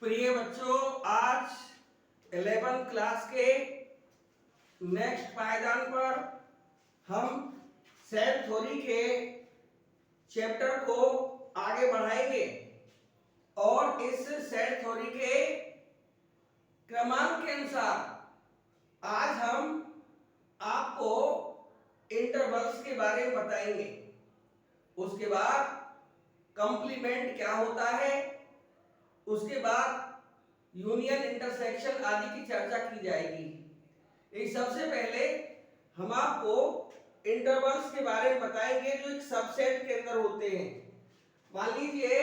प्रिय बच्चों, आज 11th क्लास के नेक्स्ट पायदान पर हम सेट थ्योरी के चैप्टर को आगे बढ़ाएंगे और इस सेट थ्योरी के क्रमांक के अनुसार आज हम आपको इंटरवल्स के बारे में बताएंगे। उसके बाद कंप्लीमेंट क्या होता है, उसके बाद यूनियन, इंटरसेक्शन आदि की चर्चा की जाएगी। एक सबसे पहले हम आपको इंटरवल्स के बारे में बताएंगे जो एक सबसेट के अंदर होते हैं। मान लीजिए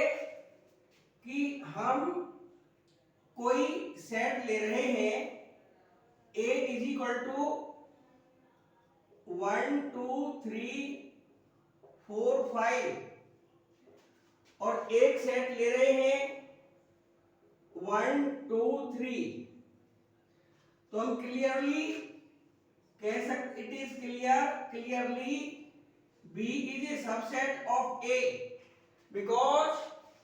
कि हम कोई सेट ले रहे हैं A इज इक्वल टू 1 2 3 4 5 और एक सेट ले रहे हैं 1 2 3, तो हम क्लियरली कह सकते, it is clearly B is a subset of A because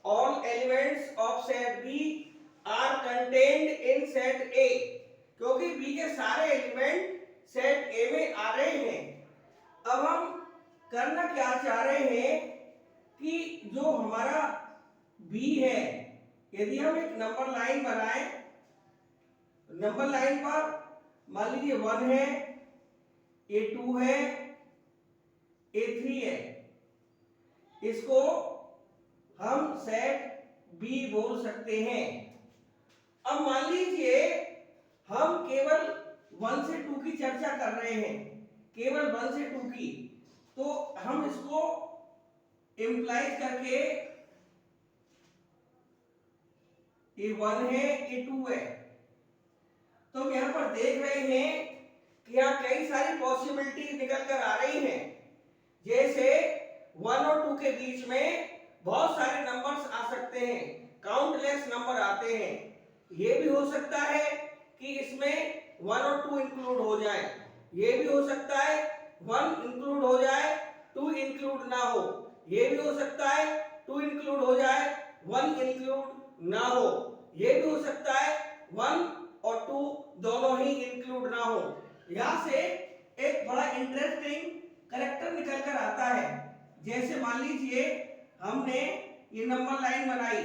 all elements of set B are contained in set A, क्योंकि B के सारे एलिमेंट सेट A में आ रहे हैं। अब हम करना क्या चाह रहे हैं कि जो हमारा B है, यदि हम एक नंबर लाइन बनाएं, नंबर लाइन पर मान लीजिए 1 है, A2 है, A3 है, इसको हम सेट B बोल सकते हैं। अब मान लीजिए हम केवल 1 से 2 की चर्चा कर रहे हैं, केवल 1 से 2 की, तो हम इसको इंप्लाइज करके A1 है, A2 है, तो हम यहां पर देख रहे हैं कि यहाँ कई सारी पॉसिबिलिटी निकल कर आ रही हैं। जैसे 1 और 2 के बीच में बहुत सारे नंबर्स आ सकते हैं, काउंटलेस नंबर आते हैं। ये भी हो सकता है कि इसमें 1 और 2 इंक्लूड हो जाए, ये भी हो सकता है 1 इंक्लूड हो जाए 2 इंक्लूड ना हो, ये भी हो सकता है 2 इंक्लूड हो जाए 1 इंक्लूड ना हो, ये भी हो सकता है 1 और 2 दोनों ही इंक्लूड ना हो। यहां से एक बड़ा इंटरेस्टिंग कैरेक्टर निकल कर आता है। जैसे मान लीजिए हमने ये नंबर लाइन बनाई,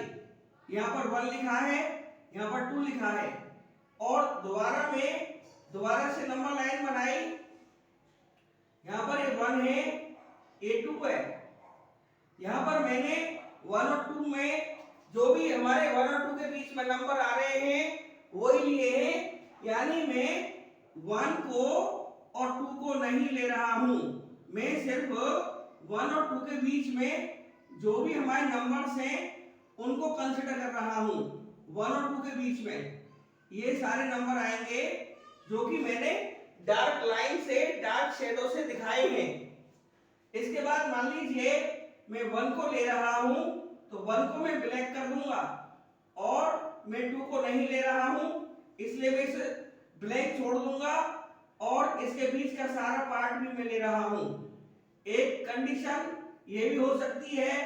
यहाँ पर 1 लिखा है, यहाँ पर 2 लिखा है, और दोबारा से नंबर लाइन बनाई, यहाँ पर ये 1 है, A2 है, यहाँ पर मैंने 1 और 2 में जो भी हमारे 1 और 2 के बीच में नंबर आ रहे हैं वही लिए हैं, यानी मैं 1 को और 2 को नहीं ले रहा हूं, मैं सिर्फ 1 और 2 के बीच में जो भी हमारे नंबर्स हैं उनको कंसीडर कर रहा हूं। 1 और 2 के बीच में ये सारे नंबर आएंगे जो कि मैंने डार्क लाइन से, डार्क शेडो से दिखाए हैं। इसके बाद मान लीजिए मैं 1 को ले रहा हूं, तो 1 को मैं ब्लैक कर दूंगा और मैं 2 को नहीं ले रहा हूं, इसलिए मैं इसे ब्लैक छोड़ दूंगा और इसके बीच का सारा पार्ट भी मैं ले रहा हूं। एक कंडीशन ये भी हो सकती है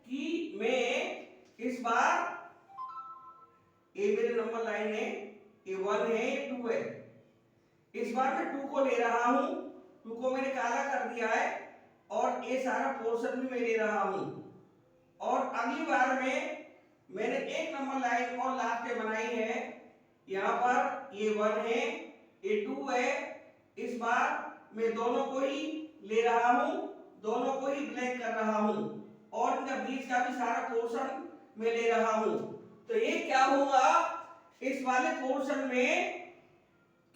कि मैं इस बार, ये मेरे नंबर लाइन है, ये 1 है, ये 2 है, इस बार मैं 2 को ले रहा हूं, 2 को मैंने काला कर दिया है और ये सारा पोर्शन भी मैं ले रहा हूं। और अगली बार में मैंने एक नंबर लाइन और लास्ट में बनाई है, यहाँ पर ये 1 है, ये 2 है, इस बार मैं दोनों को ही ले रहा हूं, दोनों को ही ब्लैक कर रहा हूं और इनका बीच का भी सारा पोर्शन मैं ले रहा हूं। तो ये क्या होगा इस वाले पोर्शन में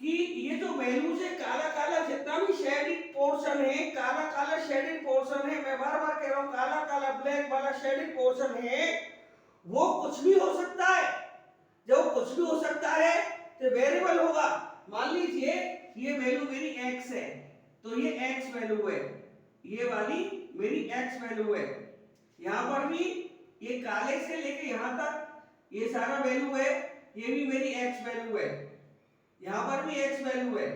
कि ये जो वैल्यूज है, काला काला जितना भी शेडेड पोर्शन है, काला काला शेडेड पोर्शन है, मैं बार बार कह रहा हूं काला काला ब्लैक वाला शेडेड पोर्शन है, वो कुछ भी हो सकता है। जब कुछ भी हो सकता है तो वेरिएबल होगा। मान लीजिए ये वैल्यू मेरी x है, तो ये x वैल्यू है, ये वाली मेरी x वैल्यू है, यहां पर भी ये काले से लेके यहां तक ये सारा वैल्यू है, ये भी मेरी x वैल्यू है, यहां पर भी x वैल्यू है,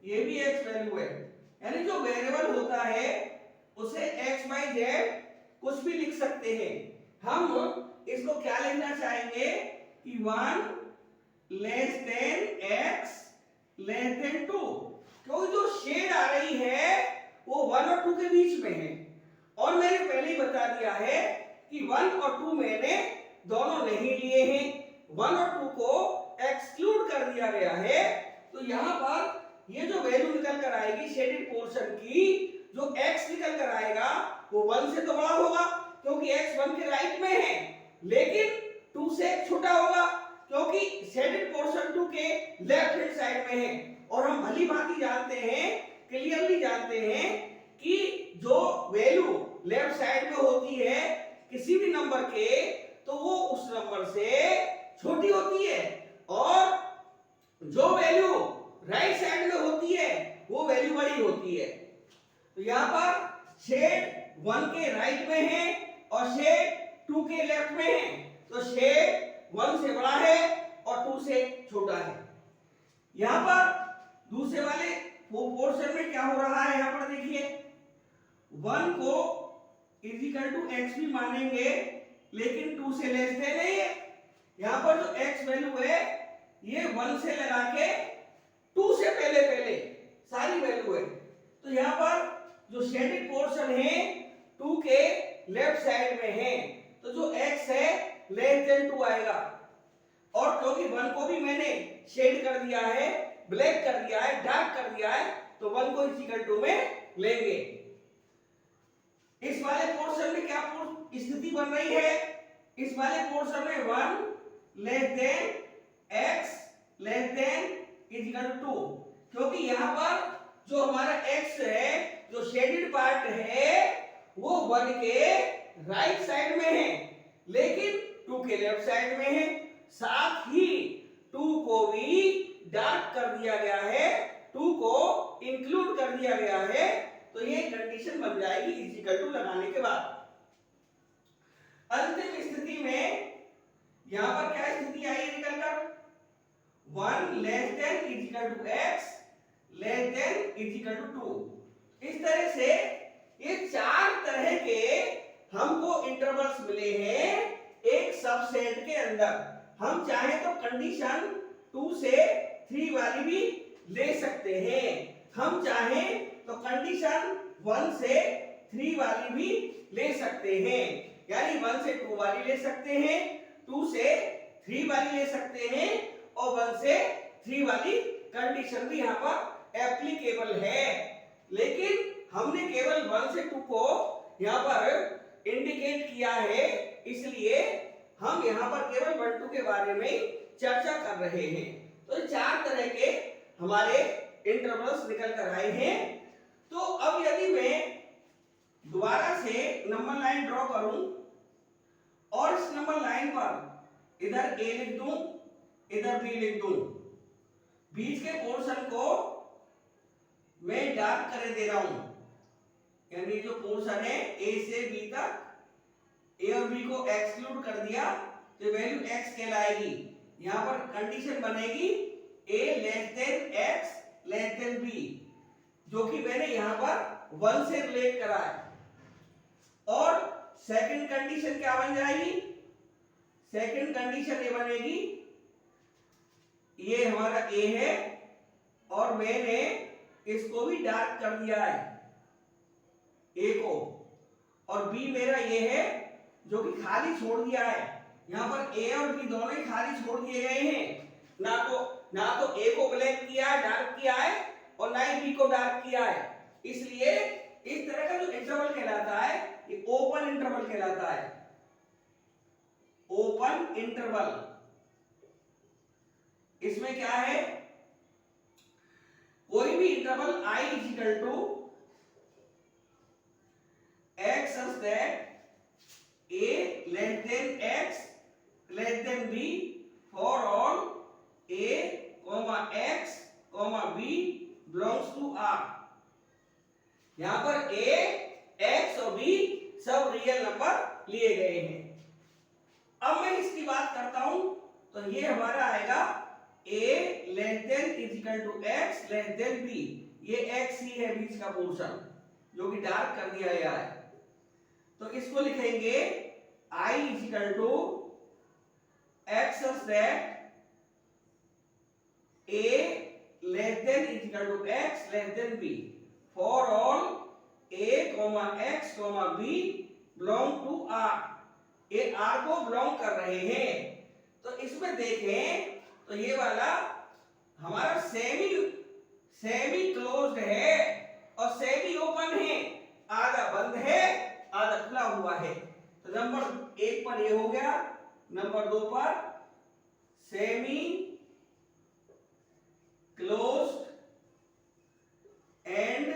ये भी x वैल्यू है। यानी जो वेरिएबल होता है उसे x by z कुछ भी लिख सकते हैं। हम इसको क्या लिखना चाहेंगे कि 1 less than x less then 2, क्योंकि जो शेड आ रही है वो 1 और 2 के बीच में है, और मैंने पहले ही बता दिया है कि 1 और 2 मैंने दोनों नहीं लिए हैं, 1 और 2 को एक्सक्लूड कर दिया गया है। तो यहां पर ये जो वैल्यू निकल कर आएगी शेडेड पोर्शन की, जो x निकल कर आएगा वो 1 से तो बड़ा होगा क्योंकि x 1 के राइट में है, लेकिन 2 से छोटा होगा क्योंकि शेडेड पोर्शन 2 के लेफ्ट हैंड साइड में है। और हम भली भांति जानते हैं, क्लियरली जानते हैं कि जो वैल्यू लेफ्ट साइड में होती है किसी भी नंबर के, तो वो उस नंबर से छोटी होती है, और जो वैल्यू राइट साइड में होती है वो वैल्यू बड़ी होती है। तो यहाँ पर शेड 1 के राइट में है और शेड 2 के लेफ्ट में है, तो शेड 1 से बड़ा है और 2 से छोटा है। यहाँ पर दूसरे वाले पोर्शन में क्या हो रहा है, यहाँ पर देखिए 1 को इक्वल टू x भी मानेंगे लेकिन 2 से लेस देन नहीं है। यहाँ पर जो x वैल्यू है ये 1 से लगा के 2 से पहले पहले सारी वैल्यू है, तो यहाँ पर जो शेडेड पोर्शन है 2 के लेफ्ट साइड में है, तो जो x है लेस देन 2 आएगा। और क्योंकि 1 को भी मैंने शेड कर दिया है, ब्लैक कर दिया है, डार्क कर दिया है, तो 1 को इक्वल टू में लेंगे। इस वाले पोर्शन में क्या स्थिति बन रही है, इस वाले पोर्शन में 1 less than x less than equal to 2, क्योंकि यहाँ पर जो हमारा x है, जो शेडेड पार्ट है वो 1 के राइट साइड में है लेकिन 2 के लेफ्ट साइड में है, साथ ही 2 को भी डार्क कर दिया गया है, 2 को इंक्लूड कर दिया गया है, तो ये कंडीशन बन जाएगी इक्वल टू लगाने के बाद। अंतिम स्थिति में यहां पर क्या स्थिति आई है निकलकर, 1 less than equal to x less than equal to 2। इस तरह से ये 4 तरह के हमको इंटरवल्स मिले हैं एक सबसेट के अंदर। हम चाहे तो कंडीशन 2 से 3 वाली भी ले सकते हैं, हम चाहे तो कंडीशन 1 से 3 वाली भी ले सकते हैं, यानी 1 से 2 वाली ले सकते हैं, 2 से 3 वाली ले सकते हैं, और 1 से 3 वाली कंडीशन भी यहाँ पर एप्लीकेबल है। लेकिन हमने केवल 1 से 2 को यहाँ पर इंडिकेट किया है, इसलिए हम यहाँ पर केवल 1 2 के बारे में चर्चा कर रहे हैं। तो 4 तरह के हमारे इंटरवल्स निकल कर आए हैं। तो अब यदि मैं दोबारा से नंबर लाइन ड्रॉ करूं और इस नंबर लाइन पर इधर a लिख दूं, इधर b लिख दूं, बीच के पोर्शन को मैं डार्क कर दे रहा हूं, यानी जो पोर्शन है a से b तक, a और b को एक्सक्लूड कर दिया तो वैल्यू x कहलाएगी। यहां पर कंडीशन बनेगी a less than x less than b, जो कि मैंने यहां पर 1 से रिलेट करा है। और सेकंड कंडीशन क्या बन जाएगी, सेकंड कंडीशन ये बनेगी, ये हमारा a है और मैंने इसको भी डार्क कर दिया है a को, और b मेरा ये है जो कि खाली छोड़ दिया है। यहाँ पर a और b दोनों ही खाली छोड़ दिए गए हैं, ना तो a को ब्लैक किया है, डार्क किया है, और ना ही b को डार्क किया है। इसलिए इस तरह का जो इंटरवल कहलाता है ये ओपन इंटरवल कहलाता है, ओपन इंटरवल। इसमें क्या है, कोई भी interval i equal to x such that a less than x less than b for all a x b belongs to R। यहां पर a x और b सब रियल नंबर लिए गए हैं। अब मैं इसकी बात करता हूं तो ये हमारा आएगा a less than equal to x less than b, ये x ही है बीच का पोर्शन जो कि डार्क कर दिया गया है। तो इसको लिखेंगे i equal to x such that a less than is equal to x less than b for all a comma x comma b belong to r। ये r को बिलोंग कर रहे हैं। तो इसमें देखें तो ये वाला हमारा सेमी क्लोज्ड है और सेमी ओपन है, आधा बंद है आधा खुला हुआ है। तो नंबर 1 पर ये हो गया, नंबर 2 पर semi closed and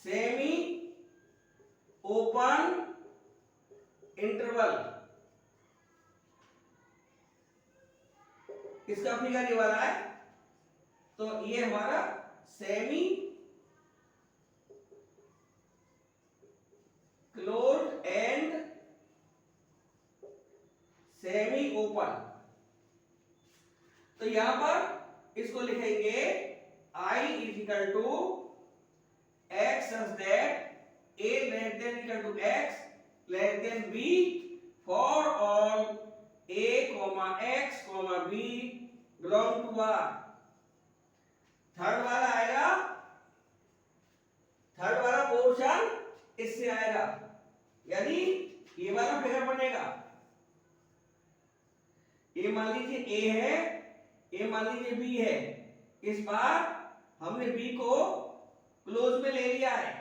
semi open interval, इसका फिगर ये वाला है। तो ये हमारा semi closed and semi open. तो यहां पर इसको लिखेंगे I is equal to x such that a less than equal to x less than b for all a comma x comma b belong to r। Third वाला portion इससे आएगा, यानी ये वाला फिगर बनेगा। ये मान लीजिए a है, ये मान लीजिए b है। इस बार हमने b को क्लोज में ले लिया है,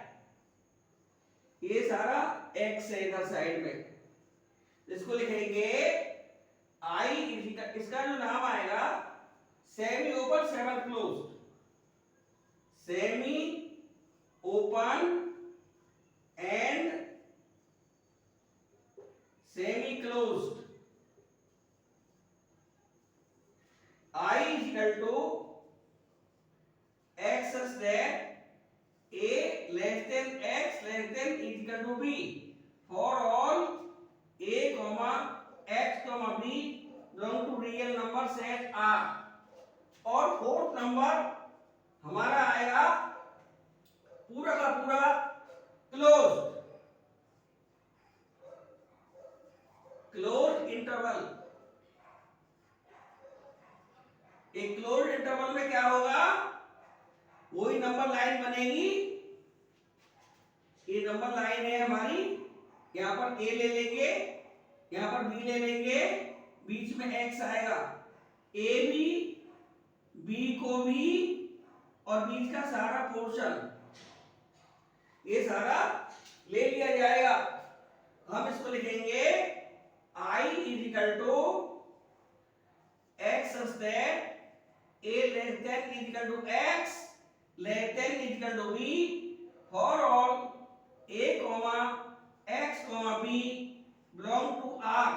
ये सारा x है इधर साइड में। इसको लिखेंगे I इसका जो नाम आएगा semi open semi closed, semi open and semi closed. I is equal to x such that a less than x less than is equal to b for all a comma x comma b belong to real number set r। और fourth number हमारा आएगा पूरा का पूरा closed interval. एक closed interval में क्या होगा, वही नंबर लाइन बनेगी। ये नंबर लाइन है हमारी, यहां पर a ले लेंगे, यहां पर b ले लेंगे, बीच में x आएगा, a भी b को भी और बीच का सारा पोर्शन ये सारा ले लिया जाएगा। हम इसको लिखेंगे I is equal to x such that a less than is equal to x less than is equal to b for all a comma x comma b belong to r।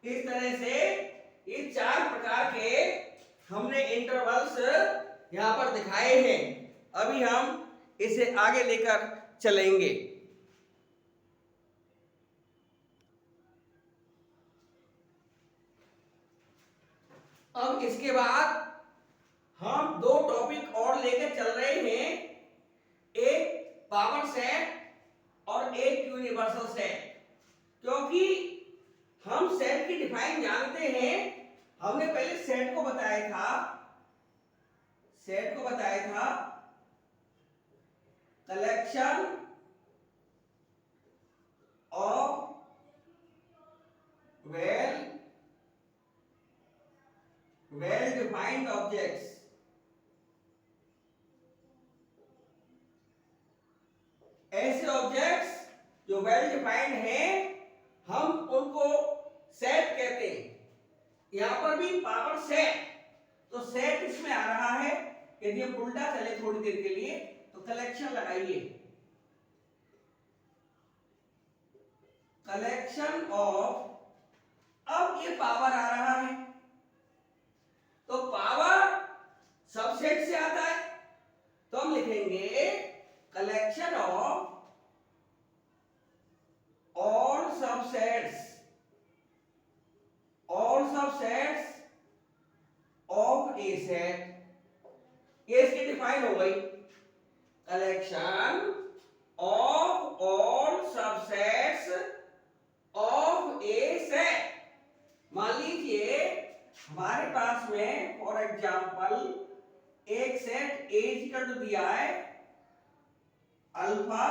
इस तरह से ये 4 प्रकार के हमने इंटरवल्स यहां पर दिखाए हैं। अभी हम इसे आगे लेकर चलेंगे। अब इसके बाद हम 2 टॉपिक और लेकर चल रहे हैं, एक पावर सेट और एक यूनिवर्सल सेट। क्योंकि हम सेट की डिफाइन जानते हैं, हमने पहले सेट को बताया था collection of well defined objects. ऐसे ऑब्जेक्ट्स जो वेल डिफाइंड हैं हम उनको सेट कहते हैं। यहां पर भी पावर सेट, तो सेट इसमें आ रहा है। यदि हम उल्टा चले थोड़ी देर के लिए तो कलेक्शन लगाइए, कलेक्शन ऑफ, अब ये पावर आ रहा है तो पावर सबसेट से आता है, तो हम लिखेंगे collection of all subsets of a set. ये इसकी डिफाइन हो गई, collection of all subsets of equal to दिया है अल्फा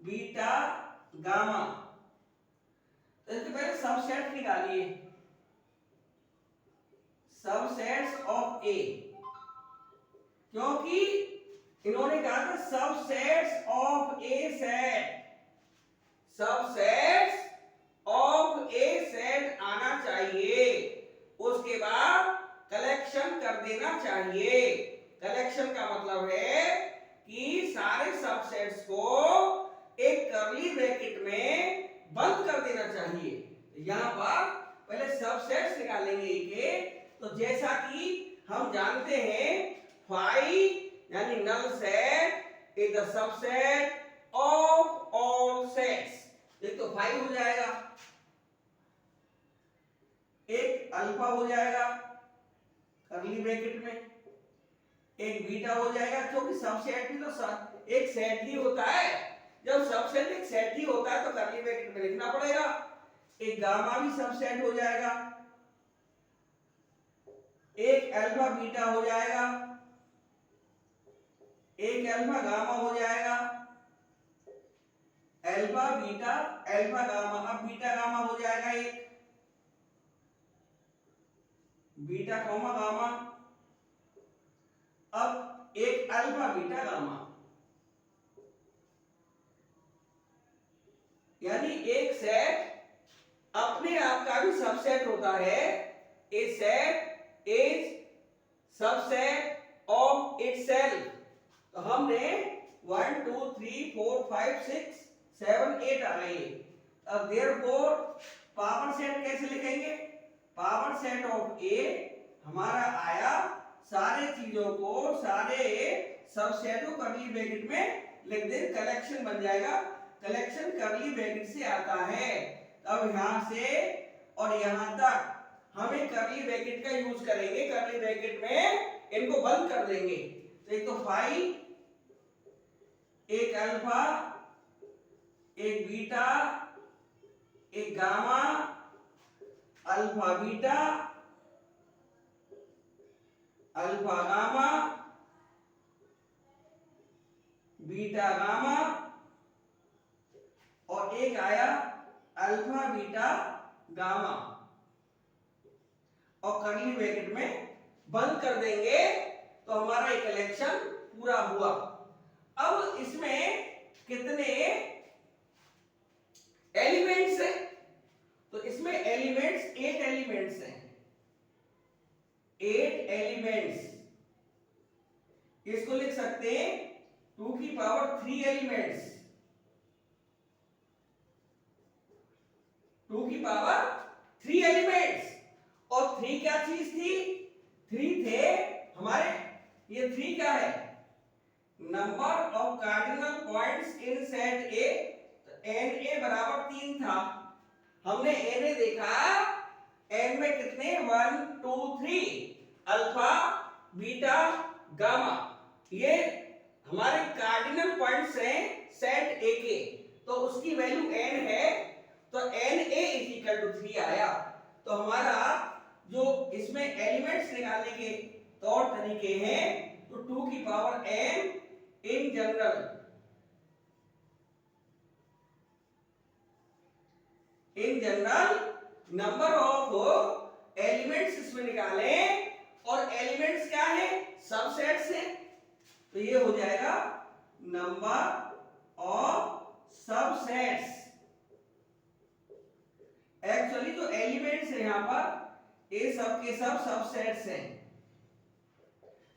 बीटा गामा। तो इसके पहले सबसेट निकालिए, सबसेट्स ऑफ ए, क्योंकि इन्होंने कहा था subsets of a set, subsets of a set आना चाहिए, उसके बाद कलेक्शन कर देना चाहिए। कलेक्शन का मतलब है कि सारे सबसेट्स को एक कर्ली ब्रैकेट में बंद कर देना चाहिए। यहां पर पहले सबसेट्स निकालेंगे के, तो जैसा कि हम जानते हैं फाइव यानी null set is the subset of all sets. एक तो फाइव हो जाएगा, एक अल्फा हो जाएगा कर्ली ब्रैकेट में, एक बीटा हो जाएगा, क्योंकि सबसेट भी तो एक सेट ही होता है। जब सबसेट एक सेट ही होता है तो कर्ली ब्रैकेट में लिखना पड़ेगा। एक गामा भी सबसेट हो जाएगा, एक अल्फा बीटा हो जाएगा, एक अल्फा गामा हो जाएगा, अल्फा बीटा अल्फा गामा। अब बीटा गामा हो जाएगा एक, बीटा कॉमा गामा, अब एक अल्फा बीटा गामा, यानी एक सेट अपने आप का भी सबसेट होता है। A set is subset of itself. तो हमने 1 2 3 4 5 6 7 8 आ गए। अब देयरफॉर पावर सेट कैसे लिखेंगे? पावर सेट ऑफ ए हमारा आया सारे चीजों को, सारे सबसेट को कर्ली ब्रैकेट में लिख दे, कलेक्शन बन जाएगा। कलेक्शन कर्ली ब्रैकेट से आता है। अब यहां से और यहां तक हमें कर्ली ब्रैकेट का यूज करेंगे, कर्ली ब्रैकेट में इनको बंद कर देंगे। तो एक तो फाइव, एक अल्फा, एक बीटा, एक gamma, alpha beta, alpha gamma, beta gamma, और एक आया अल्फा बीटा गामा, और कर्ली ब्रैकेट में बंद कर देंगे तो हमारा ये कलेक्शन पूरा हुआ। अब इसमें कितने एलिमेंट्स हैं? तो इसमें एलिमेंट्स 8 एलिमेंट्स हैं, 8 एलिमेंट्स। इसको लिख सकते हैं 2 की पावर 3 एलिमेंट्स, 2 की पावर 3 एलिमेंट्स। और 3 क्या चीज थी? 3 थे हमारे, ये 3 क्या है? Number of cardinal points in set ए। तो एन ए बराबर 3 था। हमने एन ए देखा, एन में कितने? 1 2 3 अल्फा बीटा गामा, ये हमारे कार्डिनल पॉइंट्स हैं सेट ए के। तो उसकी वैल्यू एन है, तो N A is equal to 3 आया। तो हमारा जो इसमें एलिमेंट्स निकालने के तौर तरीके हैं, तो 2 की power n in general, in general number of elements इसमें निकाले, और एलिमेंट्स क्या है? सबसेट्स हैं। तो ये हो जाएगा नंबर ऑफ सबसेट्स। एक्चुअली जो एलिमेंट्स है यहां पर, ये सब के सब सबसेट्स हैं।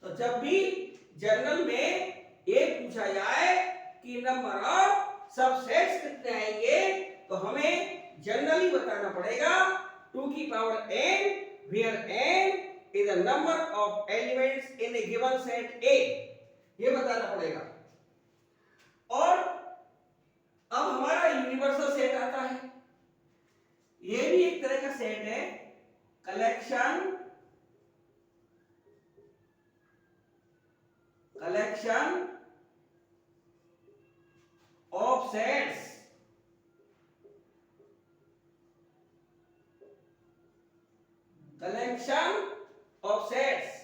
तो जब भी जनरल में ये पूछा जाए कि नंबर ऑफ सबसेट्स कितने आएंगे, तो हमें जनरली बताना पड़ेगा 2 की power n, where n is the number of elements in a given set A, ये बताना पड़ेगा। और अब हमारा यूनिवर्सल सेट आता है। ये भी एक तरह का सेट है, collection of sets. Collection of sets.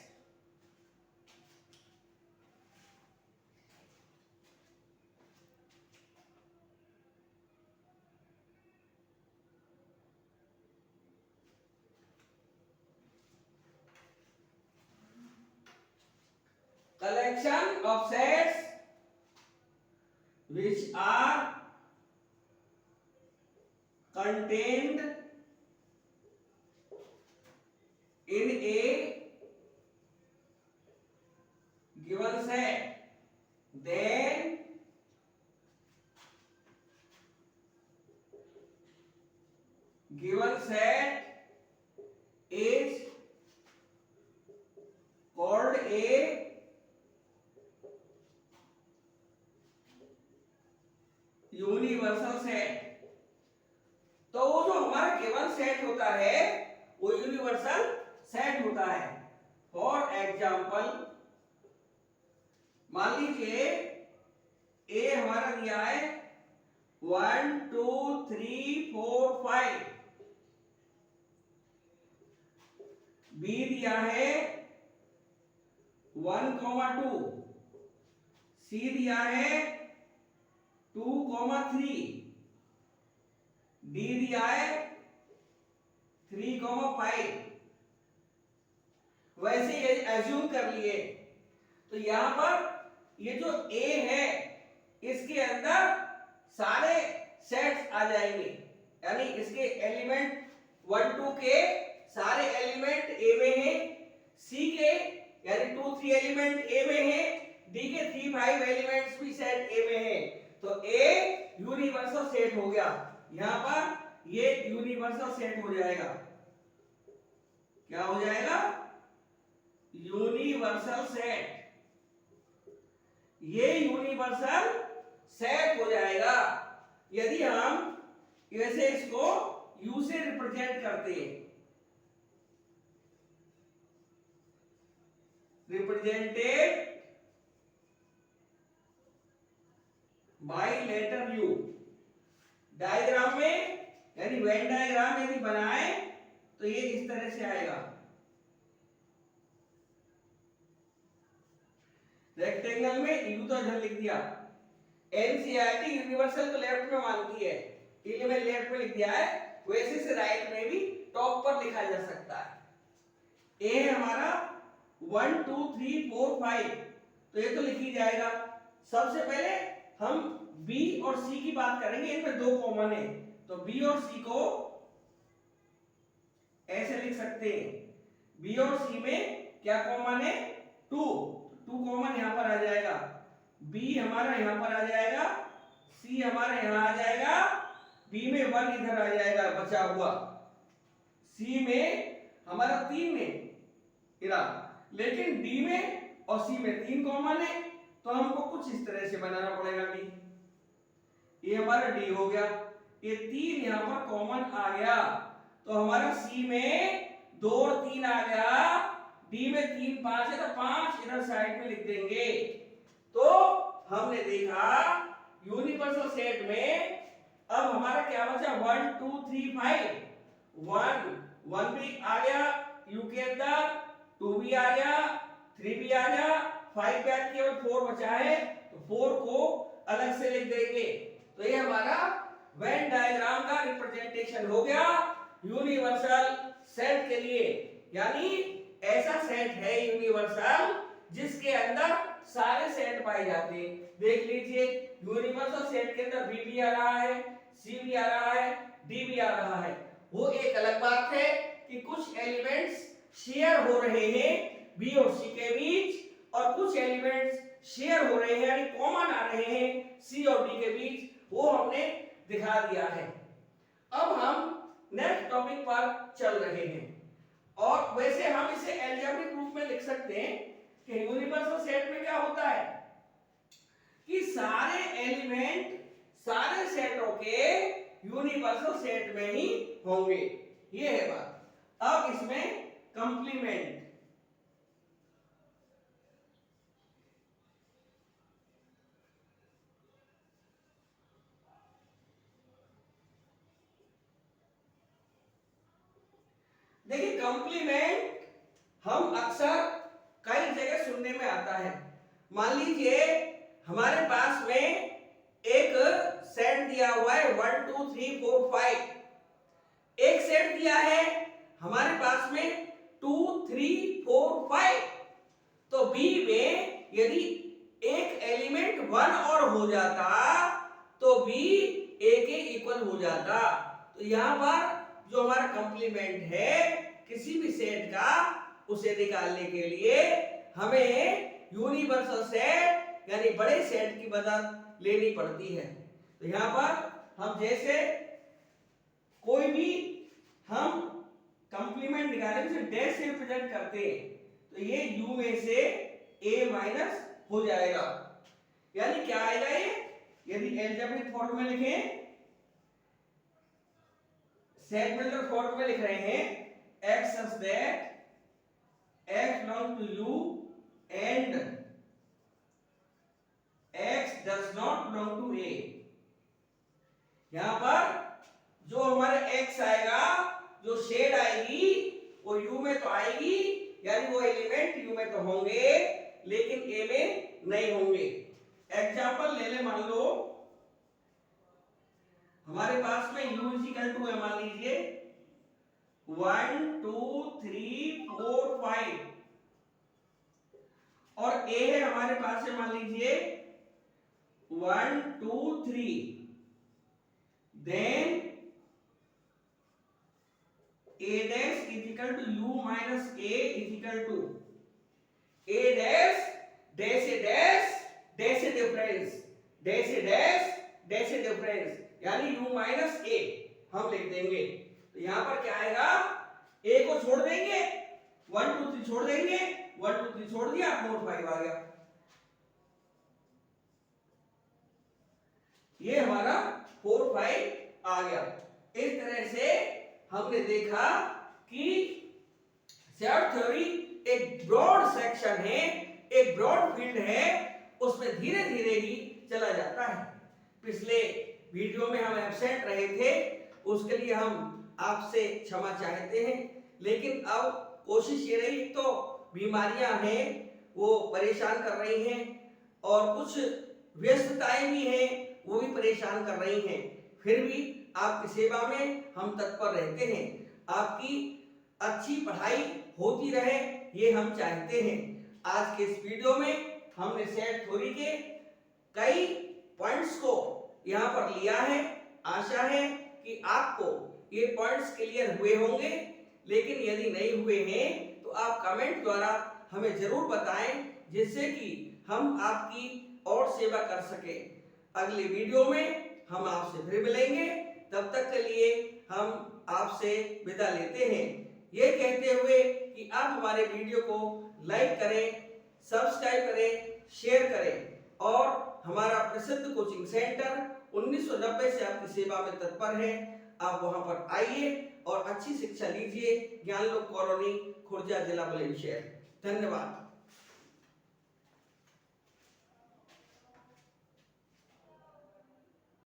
collection of sets which are contained in a given set, then given set is called a universal set. तो वो जो हमारा गिवन सेट होता है वो यूनिवर्सल सेट होता है। फॉर एग्जाम्पल मान लीजिए ए हमारा दिया है 1 2 3 4 5, बी दिया है 1,2, सी दिया है 2,3, डी दिया है 3,5। वैसे ये एज्यूम कर लिए तो यहां पर ये जो ए है इसके अंदर सारे सेट्स आ जाएंगे, यानी इसके एलिमेंट 1 2 के सारे एलिमेंट ए में हैं, सी के यानी 2 3 एलिमेंट ए में हैं, डी के 3 5 एलिमेंट्स भी सेट ए में हैं। तो ए यूनिवर्सल सेट हो गया। यहां पर ये यूनिवर्सल सेट हो जाएगा। क्या हो जाएगा? Universal set. ये यूनिवर्सल सेट हो जाएगा यदि हम ऐसे इसको यू से रिप्रेजेंट करते हैं। Represented by letter U. Diagram में यानी वेन डायग्राम यदि बनाए तो ये इस तरह से आएगा। रेक्टेंगल में यू तो इधर लिख दिया। एनसीईआरटी यूनिवर्सल को लेफ्ट में मानती है, इसलिए मैं लेफ्ट में लिख दिया है। वैसे से राइट में भी टॉप पर लिखा जा सकता है। ए है हमारा 1 2 3 4 5, तो ये तो लिख ही जाएगा। सबसे पहले हम बी और सी की बात करेंगे, इनमें दो कॉमन है तो बी और सी को ऐसे लिख सकते हैं। बी और सी में क्या कॉमन है? 2 कॉमन यहां पर आ जाएगा। बी हमारा यहां पर आ जाएगा, सी हमारा यहां आ जाएगा, बी में 1 इधर आ जाएगा बचा हुआ, सी में हमारा 3 में इरा, लेकिन डी में और सी में 3 कॉमन है तो हमको कुछ इस तरह से बनाना पड़ेगा। डी ये हमारा डी हो गया, ये 3 यहां पर कॉमन आ गया तो हमारा सी में 2 और 3 आ गया, डी में 3 5 है तो 5 इधर साइड में लिख देंगे। तो हमने देखा यूनिवर्सल सेट में अब हमारा क्या बचा? 1 2 3 5, 1 भी आ गया यू के अंदर, 2 भी आ गया, 3 भी आ गया, 5 पे केवल 4 बचा है तो 4 को अलग से लिख देंगे। तो ये हमारा वेन डायग्राम का रिप्रेजेंटेशन हो गया यूनिवर्सल सेट के लिए। यानी ऐसा सेट है यूनिवर्सल जिसके अंदर सारे सेट पाए जाते हैं। देख लीजिए यूनिवर्सल सेट के अंदर बी भी आ रहा है, सी भी आ रहा है, डी भी आ रहा है। वो एक अलग बात है कि कुछ एलिमेंट्स शेयर हो रहे हैं बी और सी के बीच, और कुछ एलिमेंट्स शेयर हो रहे हैं यानी कॉमन आ रहे हैं सी और डी के बीच, वो हमने दिखा दिया है। अब हम नेक्स्ट टॉपिक पर चल रहे हैं, और वैसे हम इसे एल्जेब्रिक रूप में लिख सकते हैं कि यूनिवर्सल सेट में क्या होता है कि सारे एलिमेंट सारे सेटों के यूनिवर्सल सेट में ही होंगे। ये है बात। अब इसमें कंप्लीमेंट, देखिए कंप्लीमेंट हम अक्सर कई जगह सुनने में आता है। मान लीजिए हमारे पास में एक सेट दिया हुआ है 1 2 3 4 5, एक सेट दिया है हमारे पास में 2 3 4 5, तो बी में यदि एक एलिमेंट 1 और हो जाता तो भी a के इक्वल हो जाता। तो यहाँ पर जो हमारा कंप्लीमेंट है किसी भी सेट का, उसे निकालने के लिए हमें यूनिवर्सल सेट यानी बड़े सेट की मदद लेनी पड़ती है। तो यहाँ पर हम जैसे कोई भी हम कंप्लीमेंट निकालेंगे उसे डैश से रिप्रेजेंट करते हैं, तो ये u में से a माइनस हो जाएगा। यानी क्या आएगा ये, यदि एल्जेब्रिक फॉर्म में लिखें, सेगमेंटल फॉर्म में लिख रहे हैं x such that x belongs to u and x does not belong to a। यहां पर जो हमारा x आएगा, जो शेड आएगी वो u में तो आएगी, यानी वो एलिमेंट u में तो होंगे लेकिन a में नहीं होंगे। एग्जाम्पल ले ले, मान लो हमारे पास में u इक्वल टू है, मान लीजिए 1 2 3 4 5 और a है हमारे पास है मान लीजिए 1 2 3, then a dash is equal to u minus a is equal to a dash dash a dash dash a difference dash a dash dash a difference, यानी u माइनस a हम लिख देंगे। तो यहां पर क्या आएगा, a को छोड़ देंगे, 1 2 3 छोड़ देंगे, 1 2 3 छोड़ दिया, 4 5 आ गया। ये हमारा 4 5 आ गया। इस तरह से हमने देखा कि सेट थ्योरी एक ब्रॉड सेक्शन है, एक ब्रॉड फील्ड है, उसमें धीरे धीरे ही चला जाता है। पिछले वीडियो में हम एब्सेंट रहे थे, उसके लिए हम आपसे क्षमा चाहते हैं, लेकिन अब कोशिश ये रही, तो बीमारियां हैं वो परेशान कर रही हैं और कुछ व्यस्तताएं भी हैं वो भी परेशान कर रही हैं, फिर भी आपकी सेवा में हम तत्पर रहते हैं। आपकी अच्छी पढ़ाई होती रहे ये हम चाहते हैं। आज के इस वीडियो में हमने सेट थ्योरी के कई पॉइंट्स को यहाँ पर लिया है। आशा है कि आपको ये पॉइंट्स क्लियर हुए होंगे, लेकिन यदि नहीं हुए हैं तो आप कमेंट द्वारा हमें जरूर बताएं, जिससे कि हम आपकी और सेवा कर सके। अगले वीडियो में हम आपसे फिर मिलेंगे, तब तक के लिए हम आपसे विदा लेते हैं, ये कहते हुए कि आप हमारे वीडियो को लाइक करें, सब्सक्राइब करें, शेयर करें और हमारा प्रसिद्ध कोचिंग सेंटर 1990 से आपकी सेवा में तत्पर है। आप वहां पर आइए और अच्छी शिक्षा लीजिए। ज्ञानलोक कॉलोनी, खुर्जा, जिला बुलंदशहर। धन्यवाद।